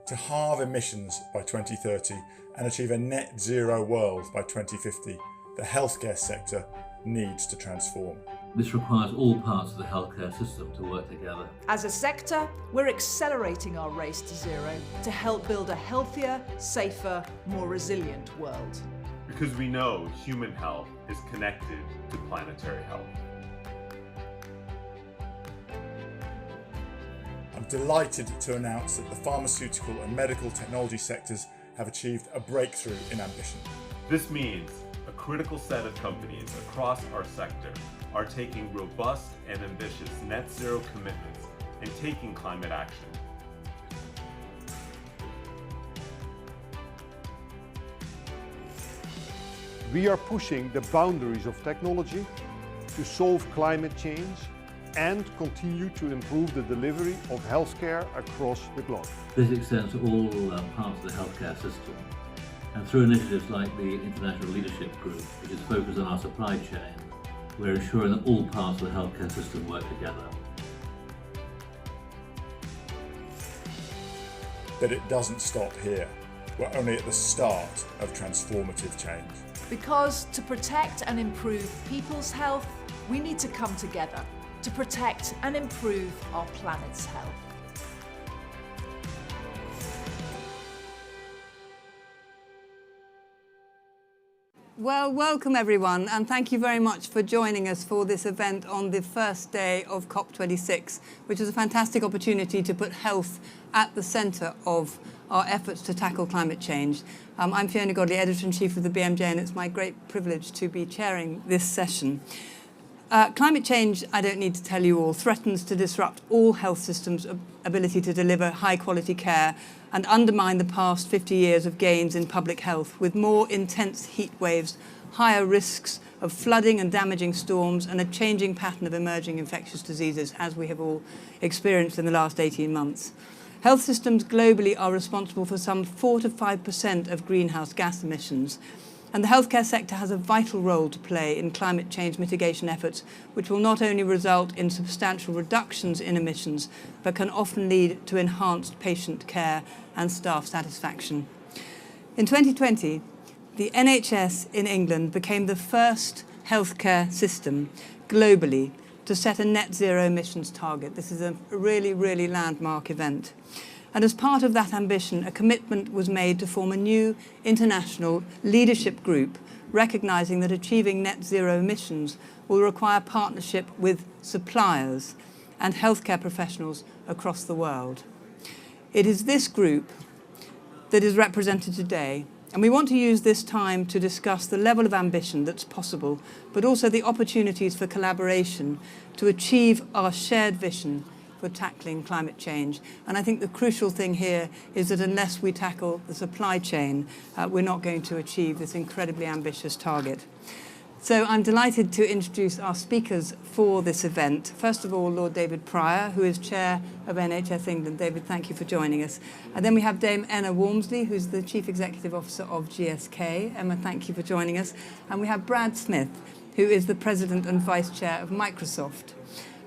to halve emissions by 2030 and achieve a net zero world by 2050, the healthcare sector needs to transform. This requires all parts of the healthcare system to work together. As a sector, we're accelerating our race to zero to help build a healthier, safer, more resilient world. Because we know human health is connected to planetary health. I'm delighted to announce that the pharmaceutical and medical technology sectors have achieved a breakthrough in ambition. This means a critical set of companies across our sector are taking robust and ambitious net zero commitments and taking climate action. We are pushing the boundaries of technology to solve climate change and continue to improve the delivery of healthcare across the globe. This extends to all parts of the healthcare system. And through initiatives like the International Leadership Group, which is focused on our supply chain, we're ensuring that all parts of the healthcare system work together. But it doesn't stop here. We're only at the start of transformative change. Because to protect and improve people's health, we need to come together to protect and improve our planet's health. Well, welcome everyone, and thank you very much for joining us for this event on the first day of COP26, which is a fantastic opportunity to put health at the centre of our efforts to tackle climate change. I'm Fiona Godley, Editor-in-Chief of the BMJ, and it's my great privilege to be chairing this session. Climate change, I don't need to tell you all, threatens to disrupt all health systems' ability to deliver high-quality care and undermine the past 50 years of gains in public health, with more intense heat waves, higher risks of flooding and damaging storms, and a changing pattern of emerging infectious diseases, as we have all experienced in the last 18 months. Health systems globally are responsible for some 4 to 5% of greenhouse gas emissions, and the healthcare sector has a vital role to play in climate change mitigation efforts, which will not only result in substantial reductions in emissions, but can often lead to enhanced patient care and staff satisfaction. In 2020, the NHS in England became the first healthcare system globally to set a net zero emissions target. This is a really, really landmark event. And as part of that ambition, a commitment was made to form a new international leadership group, recognising that achieving net zero emissions will require partnership with suppliers and healthcare professionals across the world. It is this group that is represented today, and we want to use this time to discuss the level of ambition that's possible, but also the opportunities for collaboration to achieve our shared vision for tackling climate change. And I think the crucial thing here is that unless we tackle the supply chain, we're not going to achieve this incredibly ambitious target. So I'm delighted to introduce our speakers for this event. First of all, Lord David Pryor, who is Chair of NHS England. David, thank you for joining us. And then we have Dame Emma Walmsley, who's the Chief Executive Officer of GSK. Emma, thank you for joining us. And we have Brad Smith, who is the President and Vice Chair of Microsoft.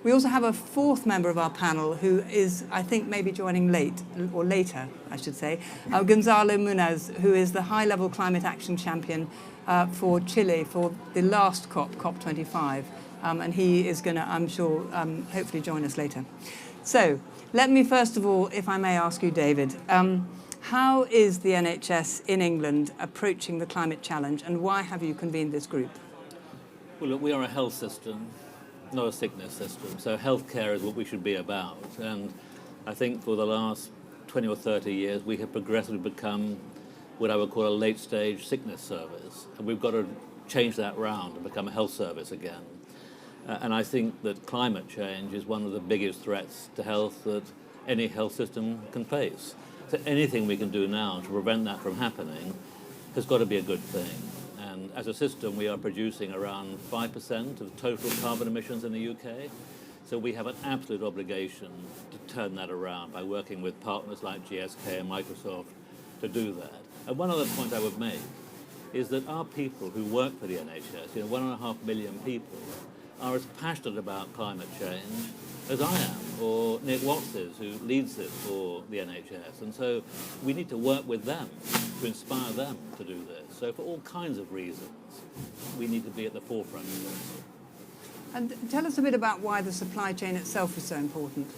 We also have a fourth member of our panel who is, I think, maybe joining late, or later, I should say, Gonzalo Munez, who is the high-level climate action champion for Chile for the last COP, COP25. And he is going to, I'm sure, hopefully join us later. So let me first of all, if I may ask you, David, how is the NHS in England approaching the climate challenge, and why have you convened this group? Well, look, we are a health system, not a sickness system. So healthcare is what we should be about. And I think for the last 20 or 30 years, we have progressively become what I would call a late-stage sickness service. And we've got to change that round and become a health service again. And I think that climate change is one of the biggest threats to health that any health system can face. So anything we can do now to prevent that from happening has got to be a good thing. And as a system, we are producing around 5% of total carbon emissions in the UK. So we have an absolute obligation to turn that around by working with partners like GSK and Microsoft to do that. And one other point I would make is that our people who work for the NHS, 1.5 million people, are as passionate about climate change as I am, or Nick Watts is, who leads this for the NHS. And so we need to work with them to inspire them to do this. So for all kinds of reasons, we need to be at the forefront of this. And tell us a bit about why the supply chain itself is so important.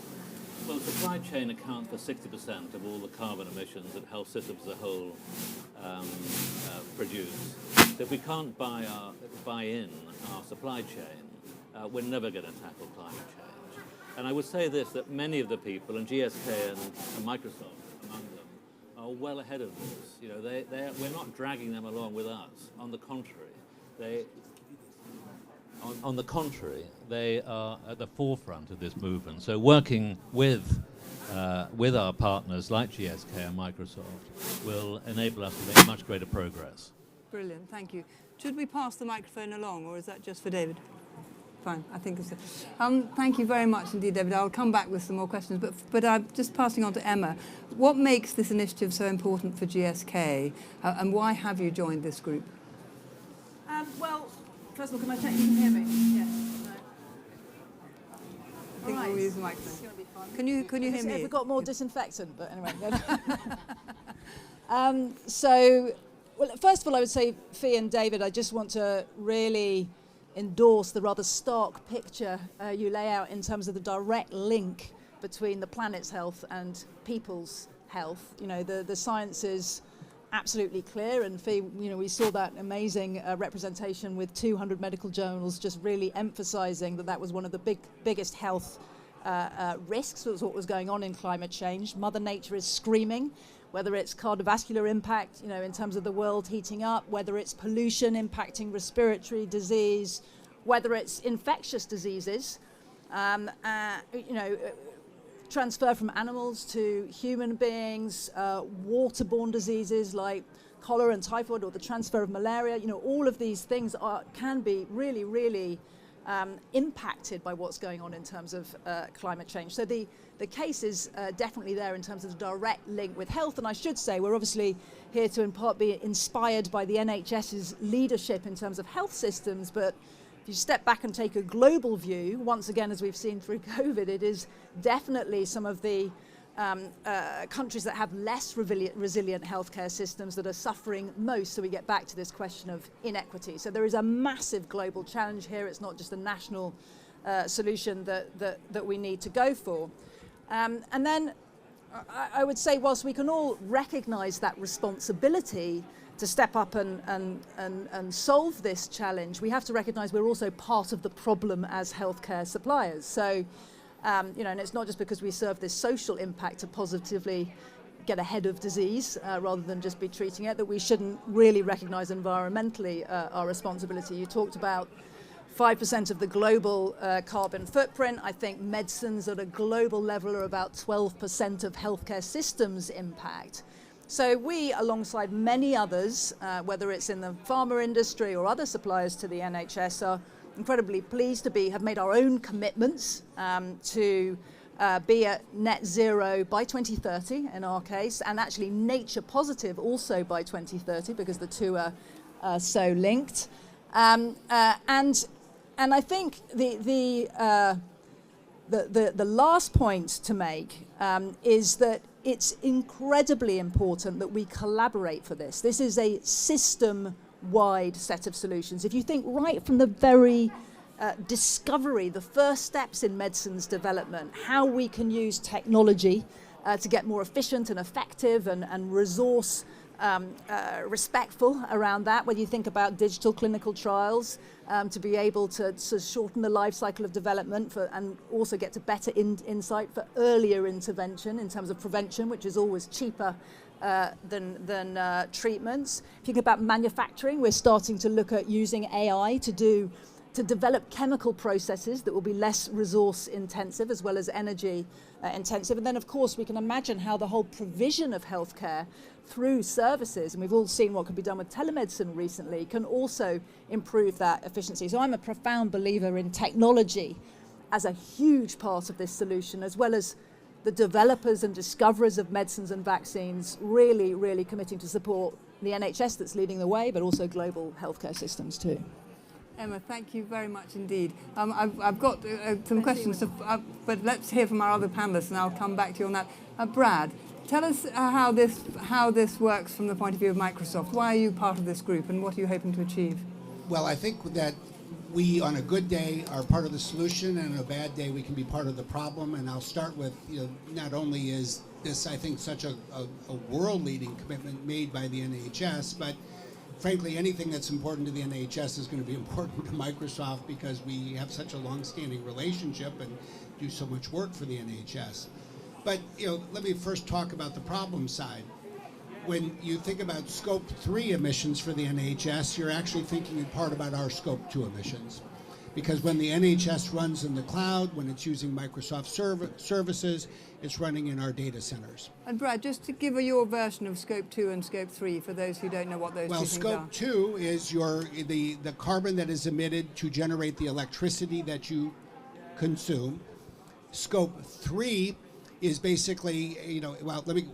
Well, the supply chain accounts for 60% of all the carbon emissions that health systems as a whole produce. So if we can't buy in our supply chain, we're never going to tackle climate change. And I would say this, that many of the people, and GSK and Microsoft among them, are well ahead of this. You know, we're not dragging them along with us. On the contrary, they are at the forefront of this movement. So working with our partners like GSK and Microsoft will enable us to make much greater progress. Brilliant, thank you. Should we pass the microphone along, or is that just for David? Fine, I think it's thank you very much indeed, David. I'll come back with some more questions, but I'm just passing on to Emma. What makes this initiative so important for GSK, and why have you joined this group? Well, first of all, can I check you can hear me? Yes. No. I think we'll use the microphone. It's going to be fun. Can you hear me? We've got more disinfectant, but anyway. So, well, first of all, I would say, Fee and David, I just want to really endorse the rather stark picture you lay out in terms of the direct link between the planet's health and people's health. You know, the science is absolutely clear, and Fee, you know, we saw that amazing representation with 200 medical journals just really emphasizing that was one of the biggest health risks, was what was going on in climate change. Mother Nature is screaming, whether it's cardiovascular impact, you know, in terms of the world heating up, whether it's pollution impacting respiratory disease, whether it's infectious diseases, you know, transfer from animals to human beings, waterborne diseases like cholera and typhoid, or the transfer of malaria. You know, all of these things can be really, really impacted by what's going on in terms of climate change. So the case is definitely there in terms of the direct link with health. And I should say we're obviously here to in part be inspired by the NHS's leadership in terms of health systems, but if you step back and take a global view, once again, as we've seen through COVID, it is definitely some of the countries that have less resilient healthcare systems that are suffering most. So we get back to this question of inequity. So there is a massive global challenge here. It's not just a national solution that we need to go for. And then I would say, whilst we can all recognise that responsibility to step up and solve this challenge, we have to recognise we're also part of the problem as healthcare suppliers. So, you know, and it's not just because we serve this social impact to positively get ahead of disease rather than just be treating it, that we shouldn't really recognise environmentally our responsibility. You talked about 5% of the global carbon footprint. I think medicines at a global level are about 12% of healthcare systems impact. So we, alongside many others, whether it's in the pharma industry or other suppliers to the NHS, are incredibly pleased to have made our own commitments to be at net zero by 2030 in our case, and actually nature positive also by 2030, because the two are so linked. And I think the last point to make is that it's incredibly important that we collaborate for this. This is a system-wide set of solutions. If you think right from the very discovery, the first steps in medicine's development, how we can use technology to get more efficient and effective and resource respectful around that, whether you think about digital clinical trials, to be able to shorten the life cycle of development and also get to better insight for earlier intervention in terms of prevention, which is always cheaper than treatments. If you think about manufacturing, we're starting to look at using AI to develop chemical processes that will be less resource intensive as well as energy intensive. And then, of course, we can imagine how the whole provision of healthcare through services, and we've all seen what can be done with telemedicine recently, can also improve that efficiency. So I'm a profound believer in technology as a huge part of this solution, as well as the developers and discoverers of medicines and vaccines really, really committing to support the NHS that's leading the way, but also global healthcare systems too. Emma, thank you very much indeed. I've got some questions, but let's hear from our other panelists, and I'll come back to you on that. Brad, tell us how this works from the point of view of Microsoft. Why are you part of this group, and what are you hoping to achieve? Well, I think that we, on a good day, are part of the solution, and on a bad day, we can be part of the problem. And I'll start with, not only is this, I think, such a world-leading commitment made by the NHS, but frankly, anything that's important to the NHS is going to be important to Microsoft because we have such a long-standing relationship and do so much work for the NHS. But let me first talk about the problem side. When you think about Scope 3 emissions for the NHS, you're actually thinking in part about our Scope 2 emissions. Because when the NHS runs in the cloud, when it's using Microsoft services, it's running in our data centers. And Brad, just to give your version of Scope 2 and Scope 3 for those who don't know what those two things are. Well, Scope 2 is the carbon that is emitted to generate the electricity that you consume. Scope 3 is basically,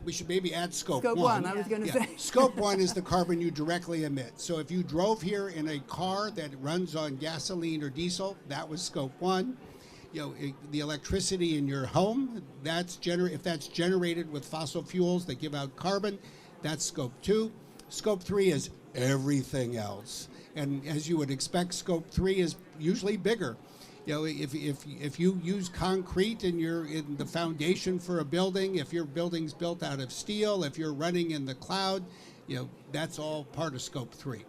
we should maybe add Scope 1. Scope 1, I was going to say. Scope 1 is the carbon you directly emit. So if you drove here in a car that runs on gasoline or diesel, that was Scope 1. The electricity in your home, if that's generated with fossil fuels that give out carbon, that's Scope 2. Scope 3 is everything else. And as you would expect, Scope 3 is usually bigger. If you use concrete in the foundation for a building, if your building's built out of steel, if you're running in the cloud, that's all part of Scope 3.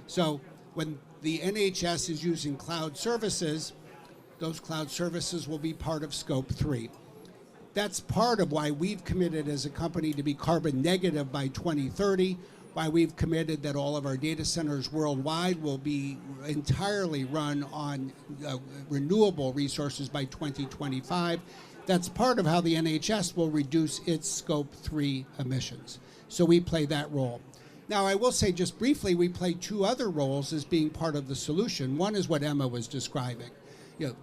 So when the NHS is using cloud services, those cloud services will be part of Scope 3. That's part of why we've committed as a company to be carbon negative by 2030, why we've committed that all of our data centers worldwide will be entirely run on renewable resources by 2025. That's part of how the NHS will reduce its Scope 3 emissions. So we play that role. Now, I will say just briefly, we play two other roles as being part of the solution. One is what Emma was describing.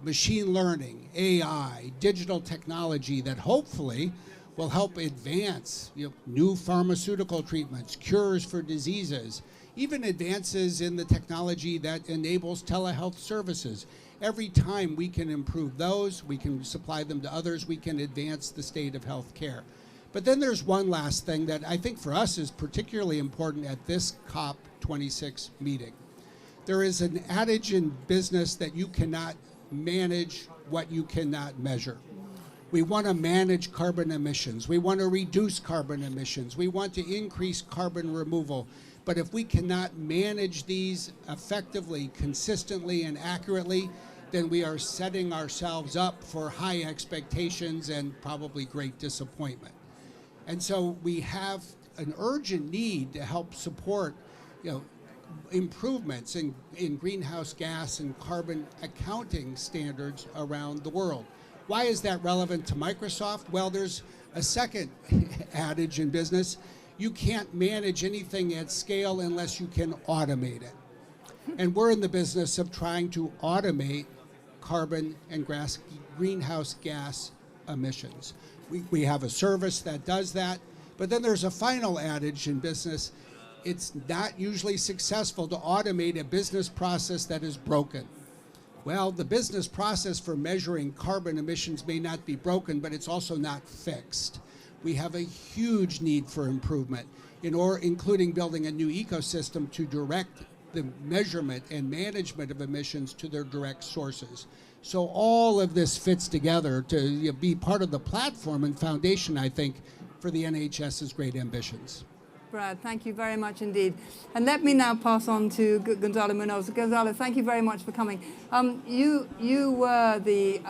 Machine learning, AI, digital technology that hopefully will help advance new pharmaceutical treatments, cures for diseases, even advances in the technology that enables telehealth services. Every time we can improve those, we can supply them to others, we can advance the state of health care. But then there's one last thing that I think for us is particularly important at this COP26 meeting. There is an adage in business that you cannot manage what you cannot measure. We want to manage carbon emissions. We want to reduce carbon emissions. We want to increase carbon removal. But if we cannot manage these effectively, consistently, and accurately, then we are setting ourselves up for high expectations and probably great disappointment. And so we have an urgent need to help support, improvements in greenhouse gas and carbon accounting standards around the world. Why is that relevant to Microsoft? Well, there's a second adage in business. You can't manage anything at scale unless you can automate it. And we're in the business of trying to automate carbon and greenhouse gas emissions. We have a service that does that. But then there's a final adage in business. It's not usually successful to automate a business process that is broken. Well, the business process for measuring carbon emissions may not be broken, but it's also not fixed. We have a huge need for improvement, including building a new ecosystem to direct the measurement and management of emissions to their direct sources. So all of this fits together to be part of the platform and foundation, I think, for the NHS's great ambitions. Brad, thank you very much indeed. And let me now pass on to Gonzalo Munoz. Gonzalo, thank you very much for coming. You were the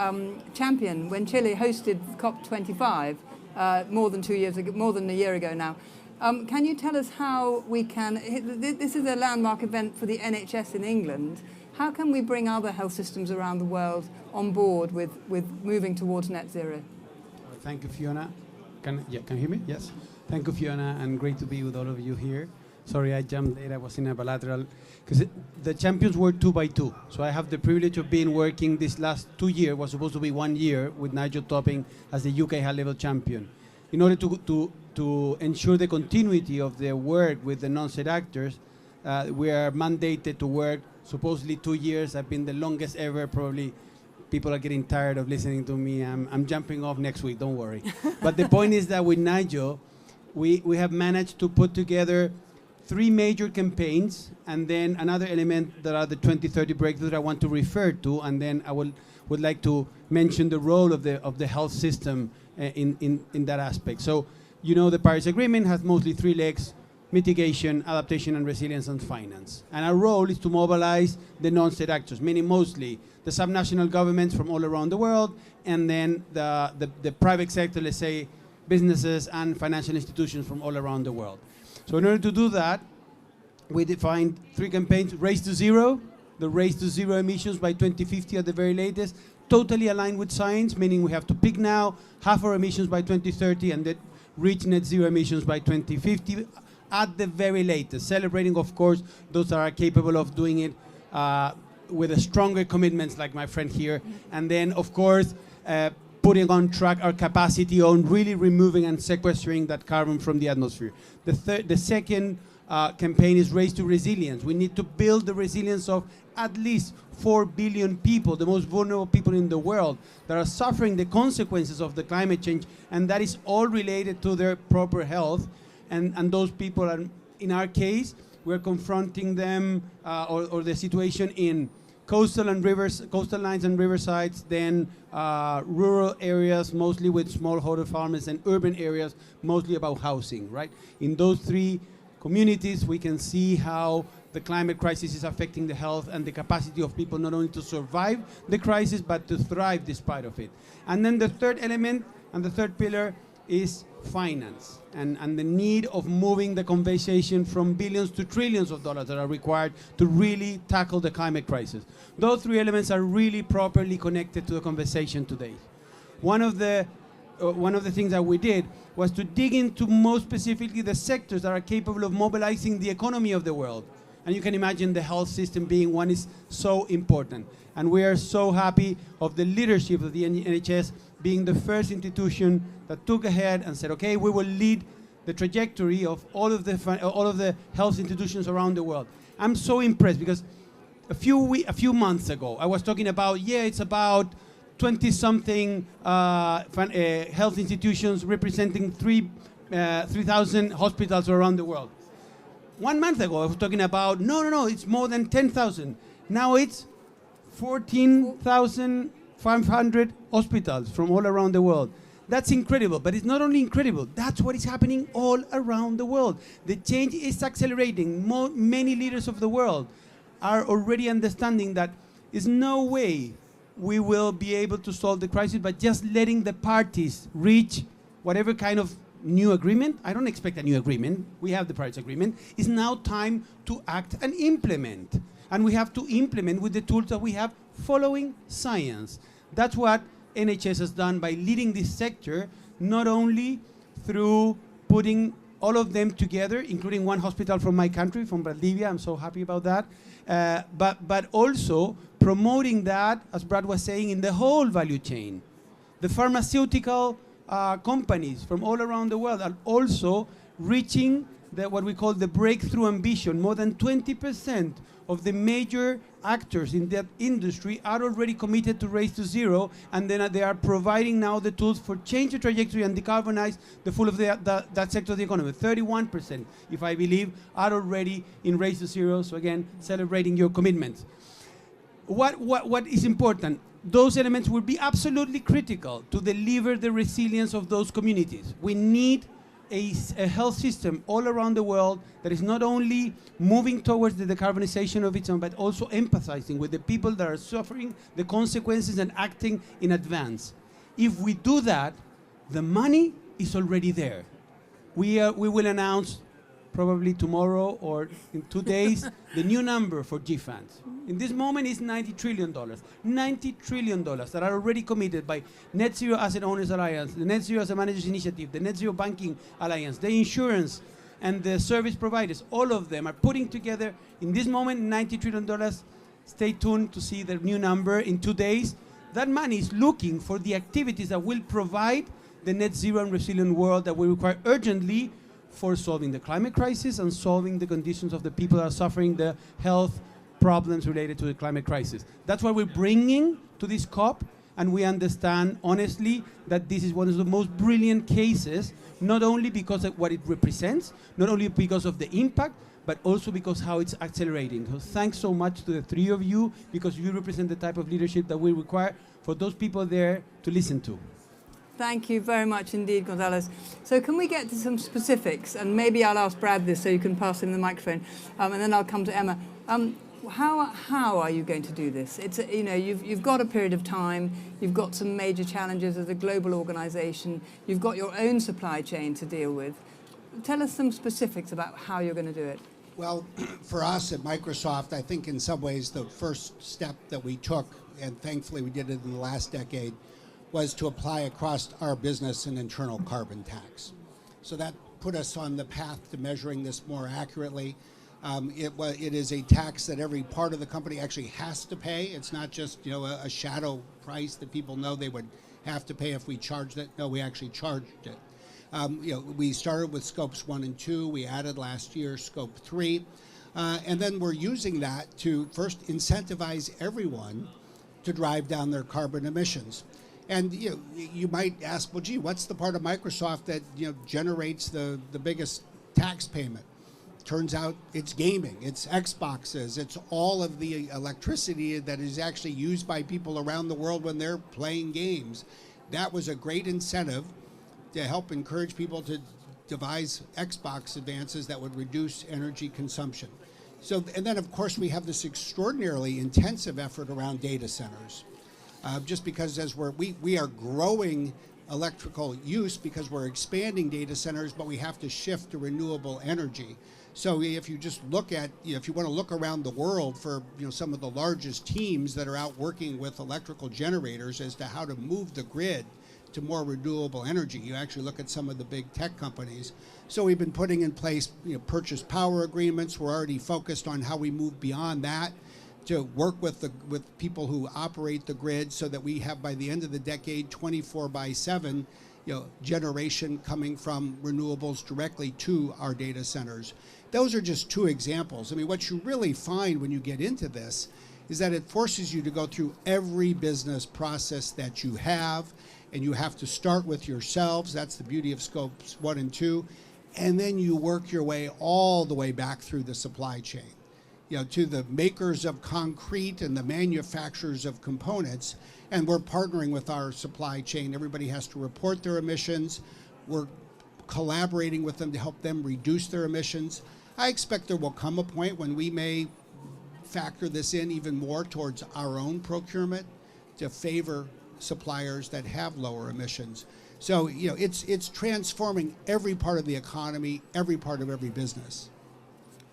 champion when Chile hosted COP25 more than 2 years ago, more than a year ago now. Can you tell us how we can, this is a landmark event for the NHS in England, how can we bring other health systems around the world on board with moving towards net zero? Thank you, Fiona. Can you hear me? Yes. Thank you, Fiona, and great to be with all of you here. Sorry, I jumped late. I was in a bilateral, because the champions were 2 by 2. So I have the privilege of being working this last 2 years, was supposed to be 1 year, with Nigel Topping as the UK high-level champion. In order to ensure the continuity of the work with the non-state actors, we are mandated to work supposedly 2 years. I've been the longest ever. Probably people are getting tired of listening to me. I'm jumping off next week, don't worry. But the point is that with Nigel, we have managed to put together 3 major campaigns, and then another element that are the 2030 breakthroughs I want to refer to, and then I would like to mention the role of the health system in that aspect. So, you know, the Paris Agreement has mostly 3 legs: mitigation, adaptation, and resilience, and finance. And our role is to mobilize the non-state actors, meaning mostly the subnational governments from all around the world, and then the private sector, let's say businesses and financial institutions from all around the world. So in order to do that, we defined 3 campaigns: Race to Zero, the race to zero emissions by 2050 at the very latest, totally aligned with science, meaning we have to pick now half our emissions by 2030 and then reach net zero emissions by 2050 at the very latest, celebrating, of course, those that are capable of doing it with a stronger commitments like my friend here, and then, of course, putting on track our capacity on really removing and sequestering that carbon from the atmosphere. The second campaign is Race to Resilience. We need to build the resilience of at least 4 billion people, the most vulnerable people in the world, that are suffering the consequences of the climate change, and that is all related to their proper health. And those people are, in our case, we're confronting them or the situation in coastal lines and riversides, then rural areas, mostly with smallholder farmers, and urban areas, mostly about housing, right? In those 3 communities, we can see how the climate crisis is affecting the health and the capacity of people not only to survive the crisis, but to thrive despite of it. And then the third element and the third pillar is finance and the need of moving the conversation from billions to trillions of dollars that are required to really tackle the climate crisis. Those 3 elements are really properly connected to the conversation today. One of the things that we did was to dig into most specifically the sectors that are capable of mobilizing the economy of the world. And you can imagine the health system being one is so important. And we are so happy of the leadership of the NHS being the first institution that took ahead and said, okay, we will lead the trajectory of all of the health institutions around the world. I'm so impressed because a few months ago, I was talking about, it's about 20-something health institutions representing 3,000 hospitals around the world. 1 month ago, I was talking about, no, it's more than 10,000. Now it's 14,500 hospitals from all around the world. That's incredible, but it's not only incredible, that's what is happening all around the world. The change is accelerating. Many leaders of the world are already understanding that there's no way we will be able to solve the crisis by just letting the parties reach whatever kind of new agreement. I don't expect a new agreement. We have the Paris Agreement. It's now time to act and implement. And we have to implement with the tools that we have following science. That's what NHS has done by leading this sector, not only through putting all of them together, including one hospital from my country, from Valdivia. I'm so happy about that. But also promoting that, as Brad was saying, in the whole value chain. The pharmaceutical companies from all around the world are also reaching what we call the breakthrough ambition. More than 20% of the major actors in that industry are already committed to Race to Zero, and then they are providing now the tools for change the trajectory and decarbonize the full of that sector of the economy. 31%, if I believe, are already in Race to Zero. So again, celebrating your commitments. What is important? Those elements will be absolutely critical to deliver the resilience of those communities. We need a health system all around the world that is not only moving towards the decarbonization of its own, but also empathizing with the people that are suffering the consequences and acting in advance. If we do that, the money is already there. We will announce probably tomorrow or in 2 days the new number for GFANs. In this moment, it's $90 trillion. $90 trillion that are already committed by Net Zero Asset Owners Alliance, the Net Zero Asset Managers Initiative, the Net Zero Banking Alliance, the insurance, and the service providers. All of them are putting together, in this moment, $90 trillion. Stay tuned to see the new number in 2 days. That money is looking for the activities that will provide the net zero and resilient world that we require urgently for solving the climate crisis and solving the conditions of the people that are suffering the health problems related to the climate crisis. That's what we're bringing to this COP, and we understand honestly that this is one of the most brilliant cases, not only because of what it represents, not only because of the impact, but also because how it's accelerating. So thanks so much to the three of you, because you represent the type of leadership that we require for those people there to listen to. Thank you very much indeed, Gonzalez. So can we get to some specifics? And maybe I'll ask Brad this so you can pass him the microphone, and then I'll come to Emma. How are you going to do this? It's you've got a period of time, you've got some major challenges as a global organization, you've got your own supply chain to deal with. Tell us some specifics about how you're going to do it. Well, for us at Microsoft, I think in some ways the first step that we took, and thankfully we did it in the last decade, was to apply across our business an internal carbon tax. So that put us on the path to measuring this more accurately. It is a tax that every part of the company actually has to pay. It's not just a shadow price that people know they would have to pay if we charged it. No, we actually charged it. We started with scopes 1 and 2. We added last year scope 3. And then we're using that to first incentivize everyone to drive down their carbon emissions. And you might ask, well, gee, what's the part of Microsoft that generates the biggest tax payment? Turns out it's gaming, it's Xboxes, it's all of the electricity that is actually used by people around the world when they're playing games. That was a great incentive to help encourage people to devise Xbox advances that would reduce energy consumption. So, and then of course we have this extraordinarily intensive effort around data centers. Just because as we are growing electrical use because we're expanding data centers, but we have to shift to renewable energy. So if you just look at, if you want to look around the world for some of the largest teams that are out working with electrical generators as to how to move the grid to more renewable energy, you actually look at some of the big tech companies. So we've been putting in place purchase power agreements. We're already focused on how we move beyond that to work with people who operate the grid so that we have by the end of the decade 24/7 generation coming from renewables directly to our data centers. Those are just two examples. I mean, what you really find when you get into this is that it forces you to go through every business process that you have, and you have to start with yourselves. That's the beauty of scopes 1 and 2. And then you work your way all the way back through the supply chain, to the makers of concrete and the manufacturers of components. And we're partnering with our supply chain. Everybody has to report their emissions. We're collaborating with them to help them reduce their emissions. I expect there will come a point when we may factor this in even more towards our own procurement to favor suppliers that have lower emissions. So, it's transforming every part of the economy, every part of every business.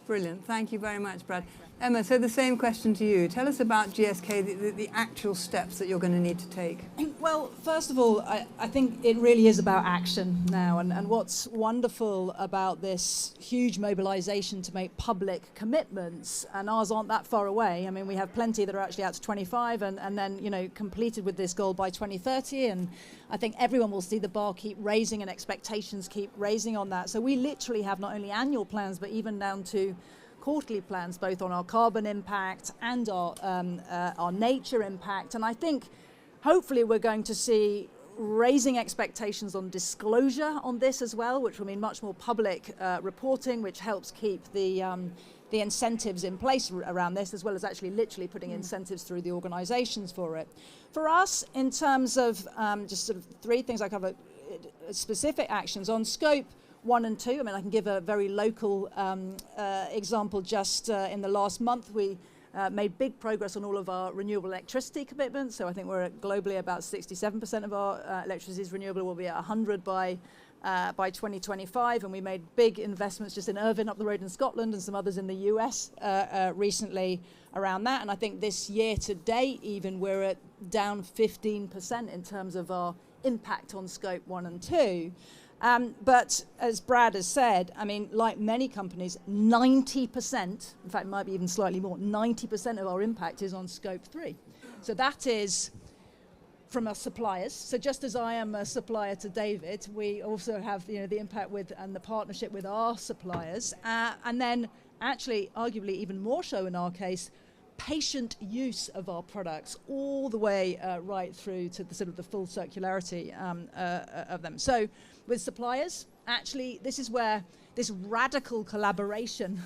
Brilliant. Thank you very much, Brad. Emma, so the same question to you. Tell us about GSK, the actual steps that you're going to need to take. Well, first of all, I think it really is about action now. And what's wonderful about this huge mobilization to make public commitments, and ours aren't that far away. I mean, we have plenty that are actually out to 25 and then, completed with this goal by 2030. And I think everyone will see the bar keep raising and expectations keep raising on that. So we literally have not only annual plans, but even down to quarterly plans, both on our carbon impact and our nature impact. And I think hopefully we're going to see raising expectations on disclosure on this as well, which will mean much more public reporting, which helps keep the incentives in place around this, as well as actually literally putting incentives through the organizations for it. For us, in terms of just sort of three things I cover, specific actions on scope 1 and 2. I mean, I can give a very local example. Just in the last month, we made big progress on all of our renewable electricity commitments. So I think we're at globally about 67% of our electricity is renewable. We'll be at 100 by 2025. And we made big investments just in Irvine up the road in Scotland and some others in the US recently around that. And I think this year to date, even we're at down 15% in terms of our impact on scope 1 and 2. But as Brad has said, I mean, like many companies, 90%, in fact, it might be even slightly more, 90% of our impact is on scope 3. So that is from our suppliers. So just as I am a supplier to David, we also have the impact with and the partnership with our suppliers. And then actually, arguably even more so in our case, patient use of our products all the way right through to the sort of the full circularity of them. So with suppliers, actually, this is where this radical collaboration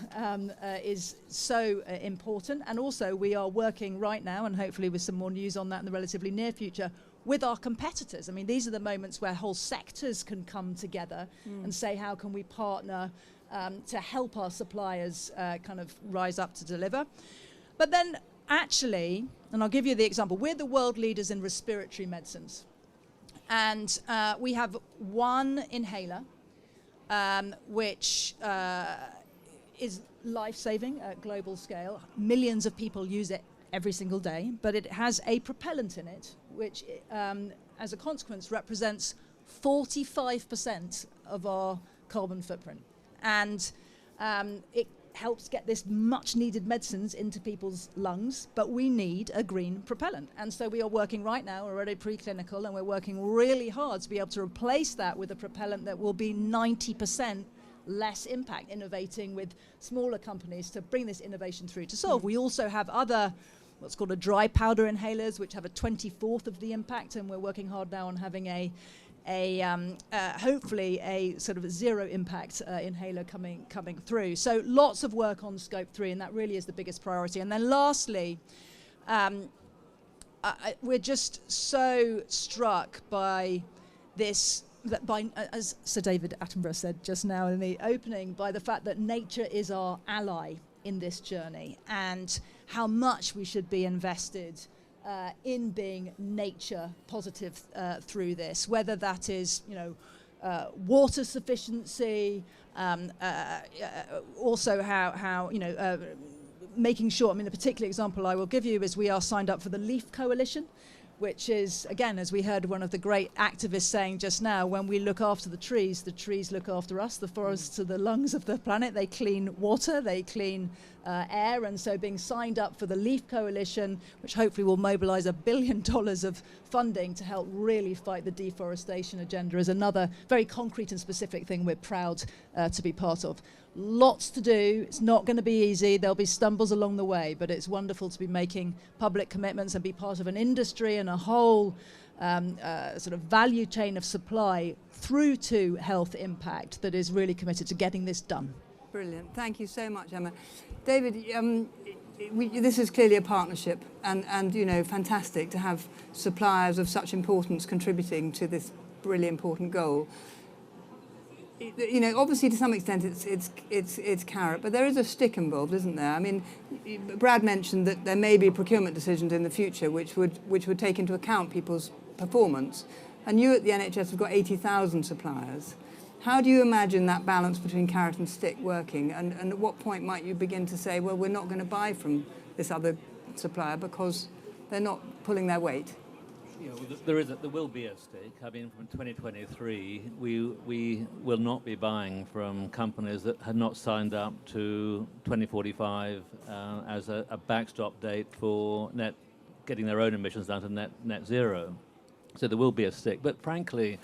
is so important. And also we are working right now, and hopefully with some more news on that in the relatively near future, with our competitors. I mean, these are the moments where whole sectors can come together and say, how can we partner to help our suppliers kind of rise up to deliver? But then actually, and I'll give you the example, we're the world leaders in respiratory medicines. And we have one inhaler, which is life-saving at global scale. Millions of people use it every single day, but it has a propellant in it, which as a consequence represents 45% of our carbon footprint. And it helps get this much needed medicines into people's lungs, but we need a green propellant. And so we are working right now, we're already preclinical, and we're working really hard to be able to replace that with a propellant that will be 90% less impact, innovating with smaller companies to bring this innovation through to solve. We also have other, what's called a dry powder inhalers, which have a 24th of the impact, and we're working hard now on having hopefully a sort of zero impact inhaler coming through. So lots of work on scope 3, and that really is the biggest priority. And then lastly, we're just so struck by this, that as Sir David Attenborough said just now in the opening, by the fact that nature is our ally in this journey, and how much we should be invested in being nature positive through this, whether that is, water sufficiency, also how making sure, I mean, a particular example I will give you is we are signed up for the Leaf Coalition, which is, again, as we heard one of the great activists saying just now, when we look after the trees look after us. The forests are the lungs of the planet. They clean water, they clean air, and so being signed up for the Leaf Coalition, which hopefully will mobilize $1 billion of funding to help really fight the deforestation agenda, is another very concrete and specific thing we're proud to be part of. Lots to do. It's not going to be easy. There'll be stumbles along the way, but it's wonderful to be making public commitments and be part of an industry and a whole sort of value chain of supply through to health impact that is really committed to getting this done. Brilliant. Thank you so much, Emma. David, this is clearly a partnership, and fantastic to have suppliers of such importance contributing to this really important goal. Obviously to some extent it's carrot, but there is a stick involved, isn't there? I mean, Brad mentioned that there may be procurement decisions in the future which would take into account people's performance, and you at the NHS have got 80,000 suppliers. How do you imagine that balance between carrot and stick working, and at what point might you begin to say, well, we're not going to buy from this other supplier because they're not pulling their weight? There will be a stake. I mean, from 2023, we will not be buying from companies that had not signed up to 2045 as a backstop date for getting their own emissions down to net zero. So there will be a stake. But frankly,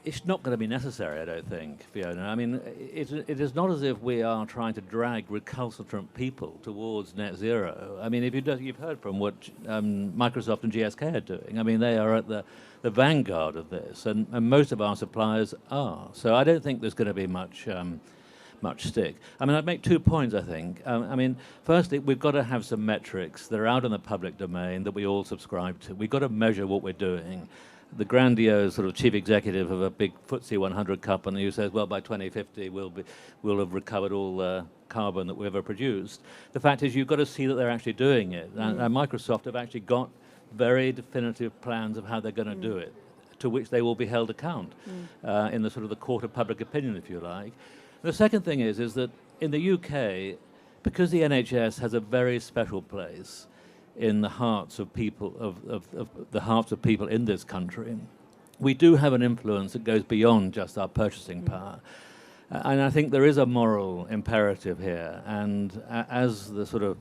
it's not going to be necessary, I don't think, Fiona. I mean, it is not as if we are trying to drag recalcitrant people towards net zero. I mean, you've heard from what Microsoft and GSK are doing. I mean, they are at the vanguard of this, and most of our suppliers are. So I don't think there's going to be much stick. I mean, I'd make 2 points, I think. I mean, firstly, we've got to have some metrics that are out in the public domain that we all subscribe to. We've got to measure what we're doing. The grandiose sort of chief executive of a big FTSE 100 company who says, well, by 2050 we'll have recovered all the carbon that we ever produced. The fact is, you've got to see that they're actually doing it. And Microsoft have actually got very definitive plans of how they're going to do it, to which they will be held account in the sort of the court of public opinion, if you like. The second thing is that in the UK, because the NHS has a very special place in the hearts of people the hearts of people in this country, we do have an influence that goes beyond just our purchasing power, and I think there is a moral imperative here. And as the sort of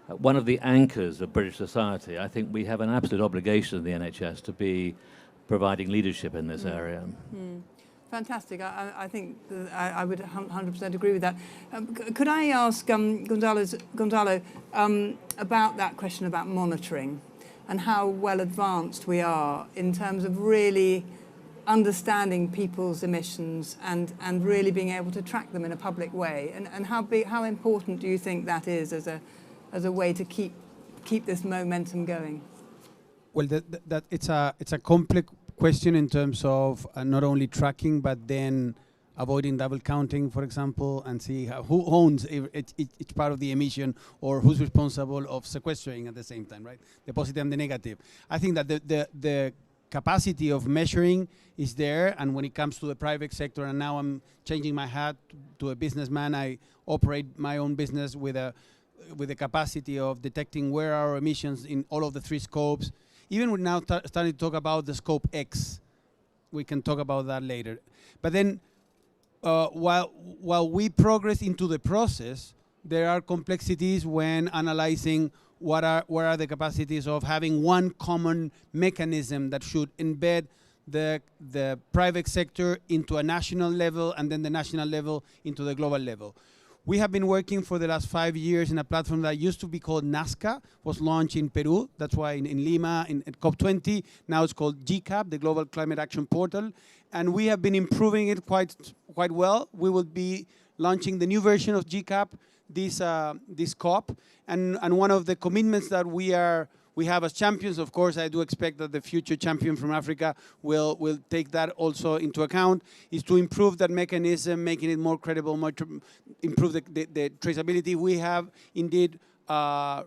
one of the anchors of British society, I think we have an absolute obligation in the NHS to be providing leadership in this area. Fantastic. I think I would 100% agree with that. Could I ask Gonzalo about that question about monitoring and how well advanced we are in terms of really understanding people's emissions and really being able to track them in a public way? And how important do you think that is as a way to keep this momentum going? Well, that it's a complex question in terms of not only tracking, but then avoiding double counting, for example, and see who owns each part of the emission or who's responsible of sequestering at the same time, right? The positive and the negative. I think that the capacity of measuring is there, and when it comes to the private sector, and now I'm changing my hat to a businessman, I operate my own business with the capacity of detecting where are our emissions in all of the 3 scopes. Even we're now starting to talk about the scope X. We can talk about that later. But then, while we progress into the process, there are complexities when analyzing what are the capacities of having one common mechanism that should embed the private sector into a national level and then the national level into the global level. We have been working for the last 5 years in a platform that used to be called Nazca, was launched in Peru. That's why in Lima, at COP20, now it's called GCAP, the Global Climate Action Portal. And we have been improving it quite well. We will be launching the new version of GCAP this COP. And one of the commitments that we have as champions, of course, I do expect that the future champion from Africa will take that also into account, is to improve that mechanism, making it more credible, improve the traceability. We have indeed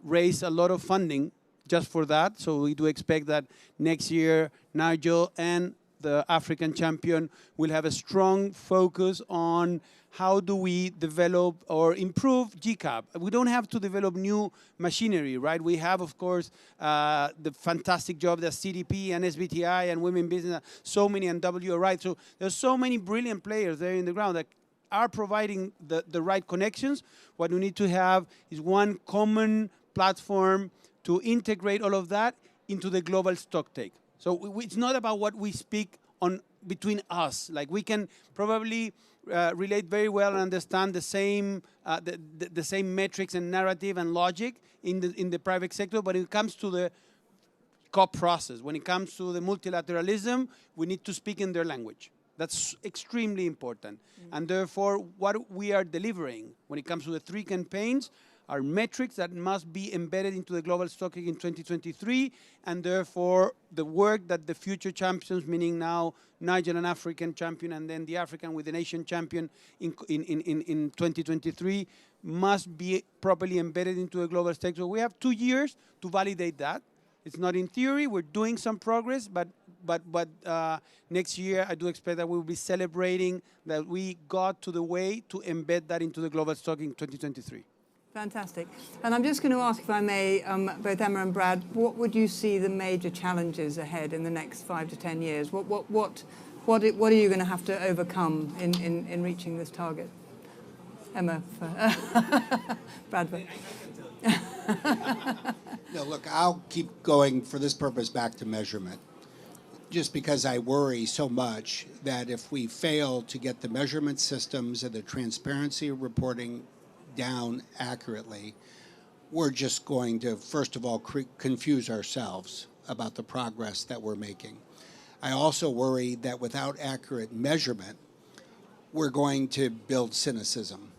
raised a lot of funding just for that, so we do expect that next year Nigel and the African champion will have a strong focus on how do we develop or improve GCAP. We don't have to develop new machinery, right? We have, of course, the fantastic job that CDP and SBTI and Women Business, so many, and WRI. So there's so many brilliant players there in the ground that are providing the right connections. What we need to have is one common platform to integrate all of that into the global stocktake. So it's not about what we speak on between us. Like, we can probably relate very well and understand the same metrics and narrative and logic in the private sector, but when it comes to the COP process, when it comes to the multilateralism, we need to speak in their language. That's extremely important. And therefore, what we are delivering when it comes to the 3 campaigns are metrics that must be embedded into the global stocking in 2023, and therefore the work that the future champions, meaning now Nigel, an African champion, and then the African with the nation champion in 2023, must be properly embedded into the global stake. So we have 2 years to validate that. It's not in theory. We're doing some progress, but next year I do expect that we will be celebrating that we got to the way to embed that into the global stock in 2023. Fantastic. And I'm just going to ask, if I may, both Emma and Brad, what would you see the major challenges ahead in the next 5 to 10 years? What are you going to have to overcome in reaching this target? Emma, Brad. No, look, I'll keep going for this purpose back to measurement, just because I worry so much that if we fail to get the measurement systems and the transparency reporting down accurately, we're just going to, first of all, confuse ourselves about the progress that we're making. I also worry that without accurate measurement, we're going to build cynicism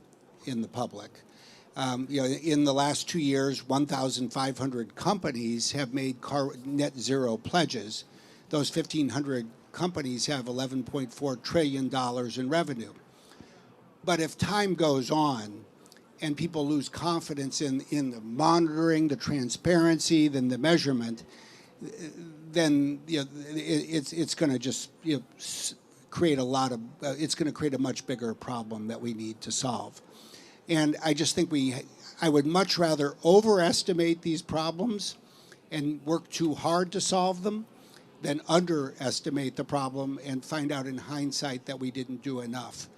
in the public. In the last 2 years, 1,500 companies have made net zero pledges. Those 1,500 companies have $11.4 trillion in revenue. But if time goes on and people lose confidence in the monitoring, the transparency, then the measurement, then it's going to just create it's going to create a much bigger problem that we need to solve. And I just think I would much rather overestimate these problems and work too hard to solve them than underestimate the problem and find out in hindsight that we didn't do enough.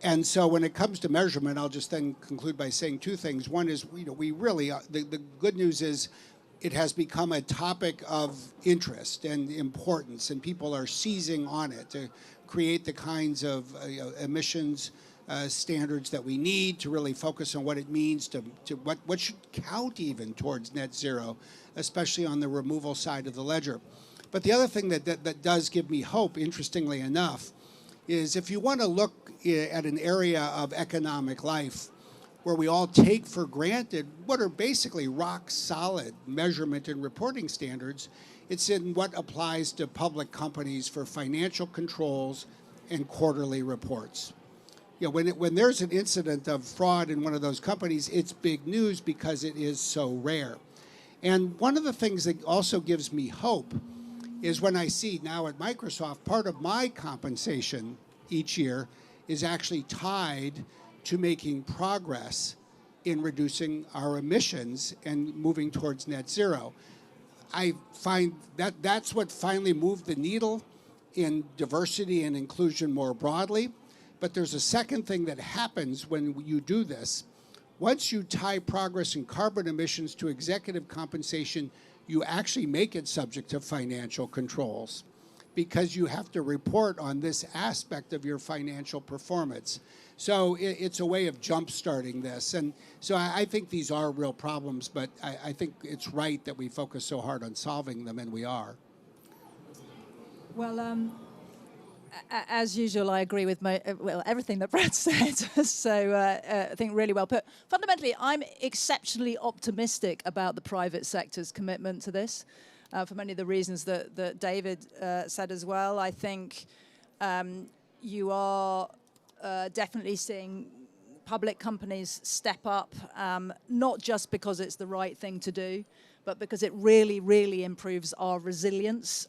And so when it comes to measurement, I'll just then conclude by saying 2 things. One is, we really, the good news is it has become a topic of interest and importance, and people are seizing on it to create the kinds of emissions standards that we need to really focus on what it means to what should count even towards net zero, especially on the removal side of the ledger. But the other thing that does give me hope, interestingly enough, is if you want to look at an area of economic life where we all take for granted what are basically rock solid measurement and reporting standards, it's in what applies to public companies for financial controls and quarterly reports. You know, when there's an incident of fraud in one of those companies, it's big news because it is so rare. And one of the things that also gives me hope is when I see now at Microsoft, part of my compensation each year is actually tied to making progress in reducing our emissions and moving towards net zero. I find that that's what finally moved the needle in diversity and inclusion more broadly. But there's a second thing that happens when you do this. Once you tie progress in carbon emissions to executive compensation, you actually make it subject to financial controls because you have to report on this aspect of your financial performance. So it's a way of jump-starting this. And so I think these are real problems, but I think it's right that we focus so hard on solving them, and we are. Well, as usual, I agree with everything that Brad said. So I think really well put. Fundamentally, I'm exceptionally optimistic about the private sector's commitment to this, for many of the reasons that David said as well. I think you are definitely seeing public companies step up, not just because it's the right thing to do, but because it really, really improves our resilience.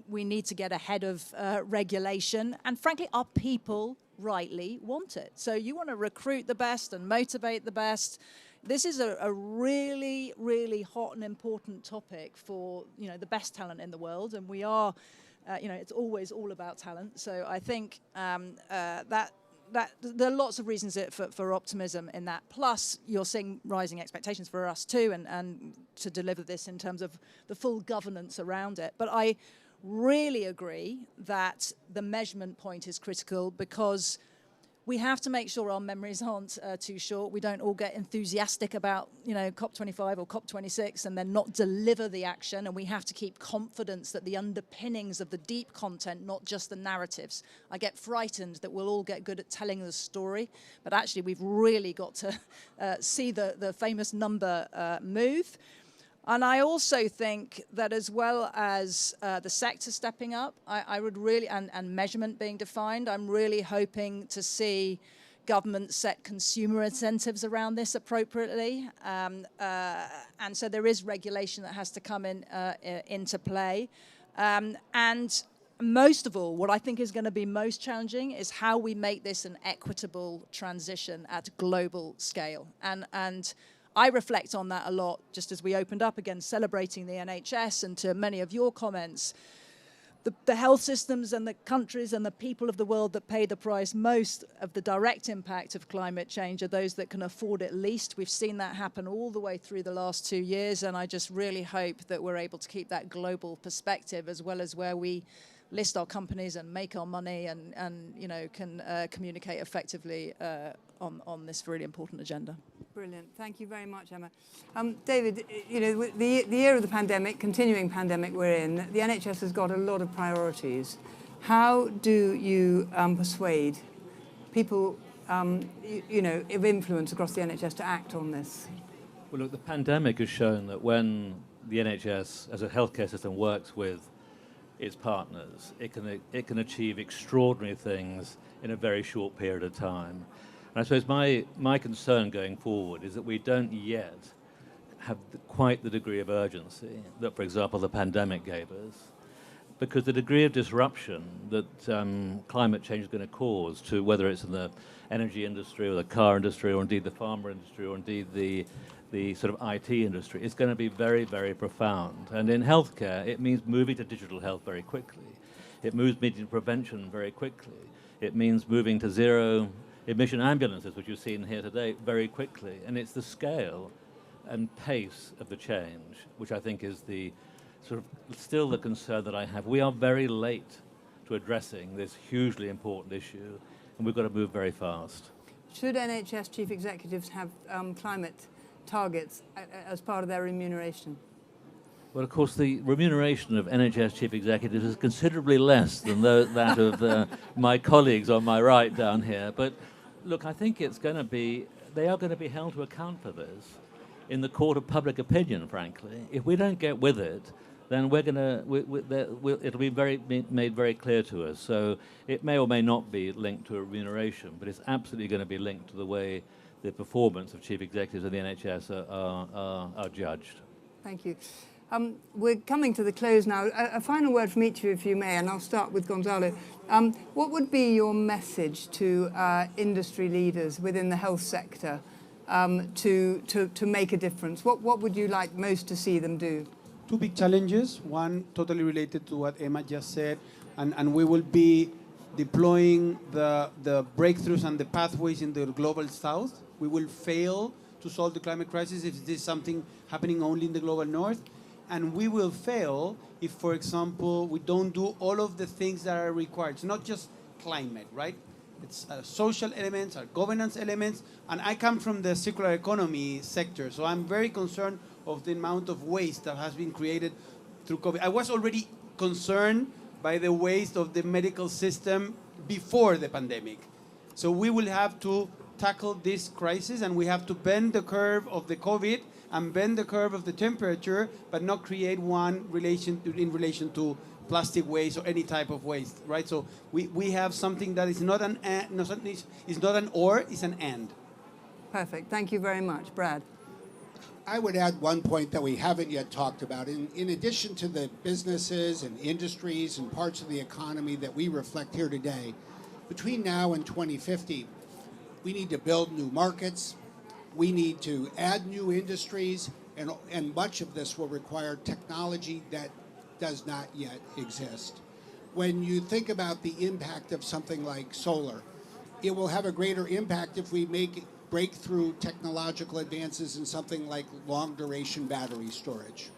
We need to get ahead of regulation. And frankly, our people rightly want it. So you want to recruit the best and motivate the best. This is a really, really hot and important topic for, you know, the best talent in the world. And we are, you know, it's always all about talent. So I think that there are lots of reasons for optimism in that. Plus, you're seeing rising expectations for us too, and to deliver this in terms of the full governance around it. But I really agree that the measurement point is critical because we have to make sure our memories aren't too short. We don't all get enthusiastic about, you know, COP25 or COP26 and then not deliver the action. And we have to keep confidence that the underpinnings of the deep content, not just the narratives. I get frightened that we'll all get good at telling the story, but actually we've really got to see the famous number move. And I also think that as well as the sector stepping up, I would really, and measurement being defined, I'm really hoping to see government set consumer incentives around this appropriately. And so there is regulation that has to come into play. And most of all, what I think is going to be most challenging is how we make this an equitable transition at global scale. And I reflect on that a lot, just as we opened up again, celebrating the NHS, and to many of your comments, the health systems and the countries and the people of the world that pay the price most of the direct impact of climate change are those that can afford it least. We've seen that happen all the way through the last 2 years, and I just really hope that we're able to keep that global perspective, as well as where we list our companies and make our money and you know, can communicate effectively on this really important agenda. Brilliant. Thank you very much, Emma. David, you know, the year of the pandemic, continuing pandemic we're in, the NHS has got a lot of priorities. How do you persuade people, you know, of influence across the NHS to act on this? Well, look, the pandemic has shown that when the NHS as a healthcare system works with its partners, it can achieve extraordinary things in a very short period of time. And I suppose my concern going forward is that we don't yet have quite the degree of urgency that, for example, the pandemic gave us, because the degree of disruption that climate change is going to cause to, whether it's in the energy industry or the car industry or indeed the pharma industry or indeed the sort of IT industry, is going to be very, very profound. And in healthcare, it means moving to digital health very quickly. It moves meeting prevention very quickly. It means moving to zero emission ambulances, which you've seen here today, very quickly. And it's the scale and pace of the change, which I think is the sort of still the concern that I have. We are very late to addressing this hugely important issue, and we've got to move very fast. Should NHS chief executives have climate targets as part of their remuneration? Well, of course, the remuneration of NHS chief executives is considerably less than that of my colleagues on my right down here. But look, I think they are going to be held to account for this in the court of public opinion, frankly. If we don't get with it, then it'll be made very clear to us. So it may or may not be linked to a remuneration, but it's absolutely going to be linked to the way the performance of chief executives of the NHS are judged. Thank you. We're coming to the close now. A final word from each of you, if you may, and I'll start with Gonzalo. What would be your message to industry leaders within the health sector to make a difference? What would you like most to see them do? Two big challenges, one totally related to what Emma just said, and we will be deploying the breakthroughs and the pathways in the global south. We will fail to solve the climate crisis if this is something happening only in the global north. And we will fail if, for example, we don't do all of the things that are required. It's not just climate, right? It's social elements, governance elements. And I come from the circular economy sector, so I'm very concerned of the amount of waste that has been created through COVID. I was already concerned by the waste of the medical system before the pandemic. So we will have to tackle this crisis, and we have to bend the curve of the COVID and bend the curve of the temperature, but not create one in relation to plastic waste or any type of waste, right? So we have something that is not an or, it's an and. Perfect. Thank you very much. Brad? I would add one point that we haven't yet talked about. In addition to the businesses and industries and parts of the economy that we reflect here today, between now and 2050, we need to build new markets. We need to add new industries, and much of this will require technology that does not yet exist. When you think about the impact of something like solar, it will have a greater impact if we make breakthrough technological advances in something like long-duration battery storage.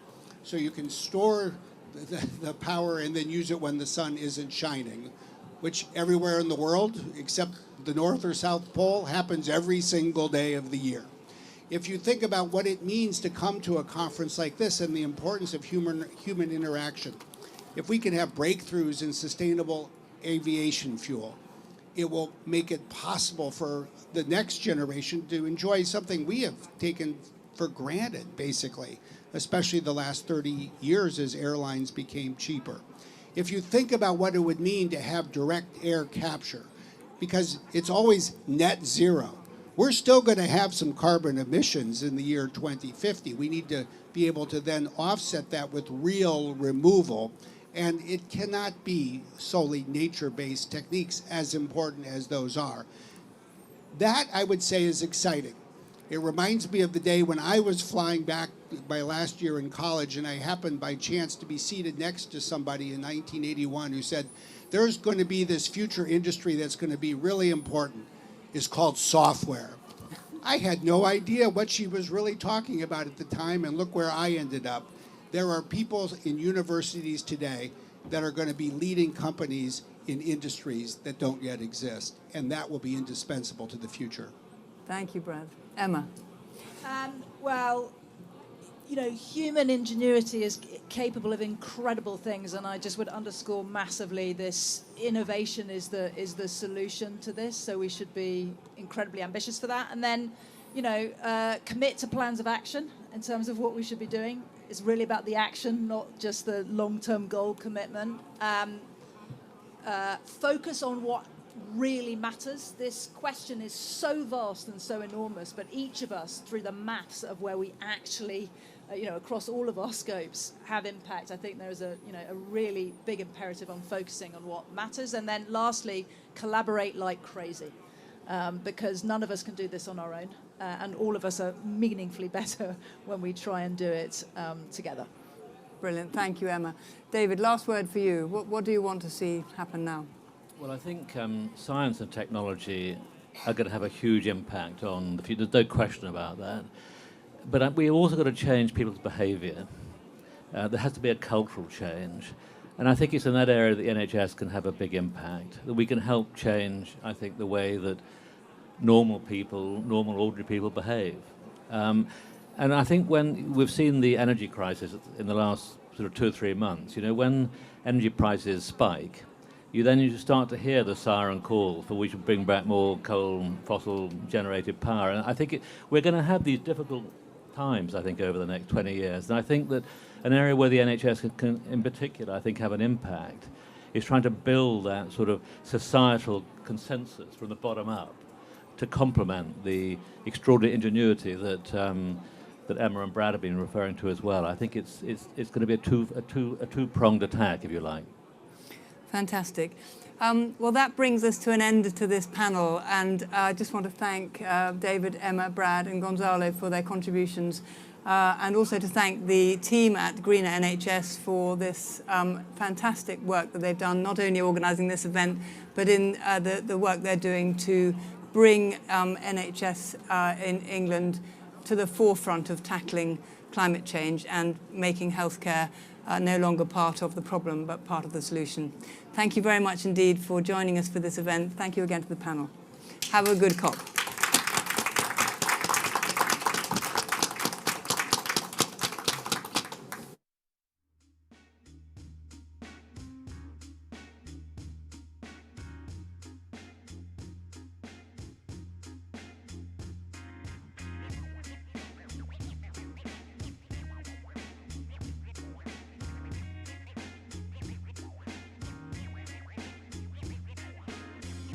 So you can store the power and then use it when the sun isn't shining, which everywhere in the world, except the North or South Pole, happens every single day of the year. If you think about what it means to come to a conference like this and the importance of human interaction, if we can have breakthroughs in sustainable aviation fuel, it will make it possible for the next generation to enjoy something we have taken for granted, basically, especially the last 30 years as airlines became cheaper. If you think about what it would mean to have direct air capture, because it's always net zero. We're still going to have some carbon emissions in the year 2050. We need to be able to then offset that with real removal. And it cannot be solely nature-based techniques, as important as those are. That, I would say, is exciting. It reminds me of the day when I was flying back my last year in college, and I happened by chance to be seated next to somebody in 1981 who said, there's going to be this future industry that's going to be really important. It's called software. I had no idea what she was really talking about at the time, and look where I ended up. There are people in universities today that are going to be leading companies in industries that don't yet exist, and that will be indispensable to the future. Thank you, Brad. Emma? Well, you know, human ingenuity is capable of incredible things, and I just would underscore massively this innovation is the solution to this, so we should be incredibly ambitious for that. And then, you know, commit to plans of action in terms of what we should be doing. It's really about the action, not just the long-term goal commitment. Focus on what really matters. This question is so vast and so enormous, but each of us, through the maths of where we actually, across all of our scopes, have impact. I think there is a really big imperative on focusing on what matters. And then lastly, collaborate like crazy, because none of us can do this on our own, and all of us are meaningfully better when we try and do it together. Brilliant. Thank you, Emma. David, last word for you. What do you want to see happen now? Well, I think science and technology are going to have a huge impact on the future. There's no question about that. But we've also got to change people's behaviour. There has to be a cultural change. And I think it's in that area that the NHS can have a big impact, that we can help change, I think, the way that normal people, normal ordinary people behave. And I think when we've seen the energy crisis in the last sort of 2 or 3 months, you know, when energy prices spike, you start to hear the siren call for we should bring back more coal, fossil generated power. And I think we're going to have these difficult times, I think, over the next 20 years. And I think that an area where the NHS can in particular, I think, have an impact is trying to build that sort of societal consensus from the bottom up to complement the extraordinary ingenuity that Emma and Brad have been referring to as well. I think it's going to be a two-pronged attack, if you like. Fantastic. Well, that brings us to an end to this panel, and I just want to thank David, Emma, Brad and Gonzalo for their contributions, and also to thank the team at Greener NHS for this fantastic work that they've done, not only organising this event, but in the work they're doing to bring NHS in England to the forefront of tackling climate change and making healthcare no longer part of the problem, but part of the solution. Thank you very much indeed for joining us for this event. Thank you again to the panel. Have a good COP.